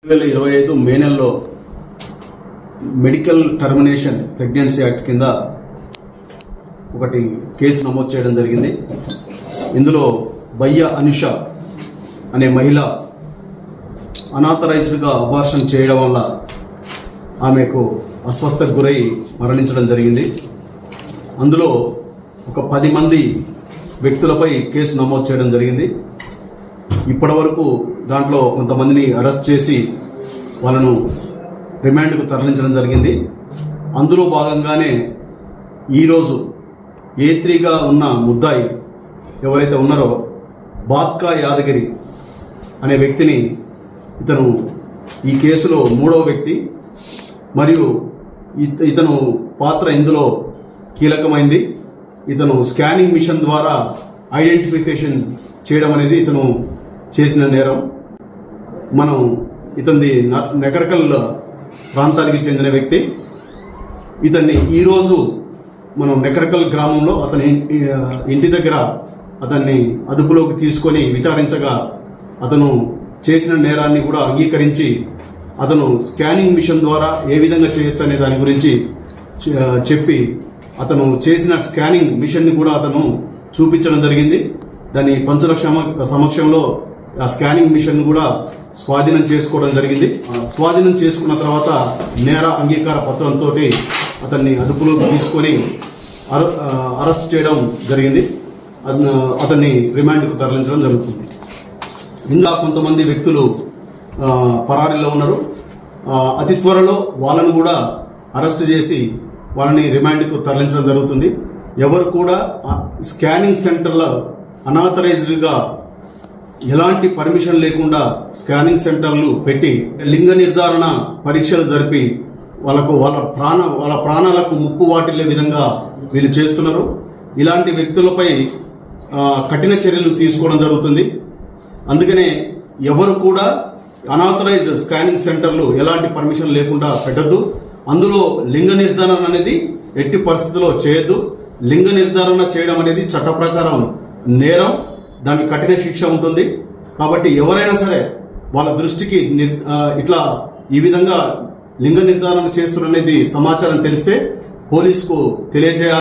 2025 మే నెలలో medical termination pregnancy act కింద ఒకటి కేసు నమోదు చేయడం జరిగింది. ఇందులో బయ్య అనుష అనే మహిళ అనాథరైజ్డ్గా అబార్షన్ చేయడం వల్ల ఆమెకు అస్వస్థకు గురై మరణించడం జరిగింది. అందులో ఒక 10 మంది వ్యక్తులపై కేసు నమోదు చేయడం జరిగింది. ఇప్పటివరకు దాంట్లో కొంతమందిని అరెస్ట్ చేసి వాళ్ళను రిమాండ్కు తరలించడం జరిగింది. అందులో భాగంగానే ఈరోజు A3గా ఉన్న ముద్దాయి ఎవరైతే ఉన్నారో బాత్కా యాదగిరి అనే వ్యక్తిని, ఇతను ఈ కేసులో 3వ వ్యక్తి మరియు ఇతను పాత్ర ఇందులో కీలకమైంది. ఇతను స్కానింగ్ మిషన్ ద్వారా ఐడెంటిఫికేషన్ చేయడం అనేది ఇతను చేసిన నేరం. మనం ఇతనిది నెకరకల్ ప్రాంతానికి చెందిన వ్యక్తి. ఇతన్ని ఈరోజు మనం నెకరకల్ గ్రామంలో అతని ఇంటి దగ్గర అతన్ని అదుపులోకి తీసుకొని విచారించగా అతను చేసిన నేరాన్ని కూడా అంగీకరించి అతను స్కానింగ్ మిషన్ ద్వారా ఏ విధంగా చేయొచ్చు అనే దాని గురించి చెప్పి అతను చేసిన స్కానింగ్ మిషన్ని కూడా అతను చూపించడం జరిగింది. దాన్ని పంచుల సమక్షంలో ఆ స్కానింగ్ మిషన్ కూడా స్వాధీనం చేసుకోవడం జరిగింది. స్వాధీనం చేసుకున్న తర్వాత నేర అంగీకార పత్రంతో అతన్ని అదుపులోకి తీసుకొని అరెస్ట్ చేయడం జరిగింది. అతన్ని రిమాండ్కు తరలించడం జరుగుతుంది. ఇంకా కొంతమంది వ్యక్తులు పరారీలో ఉన్నారు. అతి త్వరలో వాళ్ళను కూడా అరెస్ట్ చేసి వాళ్ళని రిమాండ్కు తరలించడం జరుగుతుంది. ఎవరు కూడా స్కానింగ్ సెంటర్లో అనాథరైజ్డ్గా ఎలాంటి పర్మిషన్ లేకుండా స్కానింగ్ సెంటర్లు పెట్టి లింగ నిర్ధారణ పరీక్షలు జరిపి వాళ్ళ ప్రాణాలకు ముప్పు వాటిల్లే విధంగా వీళ్ళు చేస్తున్నారు. ఇలాంటి వ్యక్తులపై కఠిన చర్యలు తీసుకోవడం జరుగుతుంది. అందుకనే ఎవరు కూడా అనాథరైజ్డ్ స్కానింగ్ సెంటర్లు ఎలాంటి పర్మిషన్ లేకుండా పెట్టద్దు. అందులో లింగ నిర్ధారణ అనేది ఎట్టి పరిస్థితుల్లో చేయొద్దు. లింగ నిర్ధారణ చేయడం అనేది చట్ట ప్రకారం నేరం, దానికి కఠిన శిక్ష ఉంటుంది. కాబట్టి ఎవరైనా సరే వాళ్ళ దృష్టికి ఇట్లా ఈ విధంగా లింగ నిర్ధారణ చేస్తున్నది సమాచారం తెలిస్తే పోలీసుకు తెలియజేయాలి.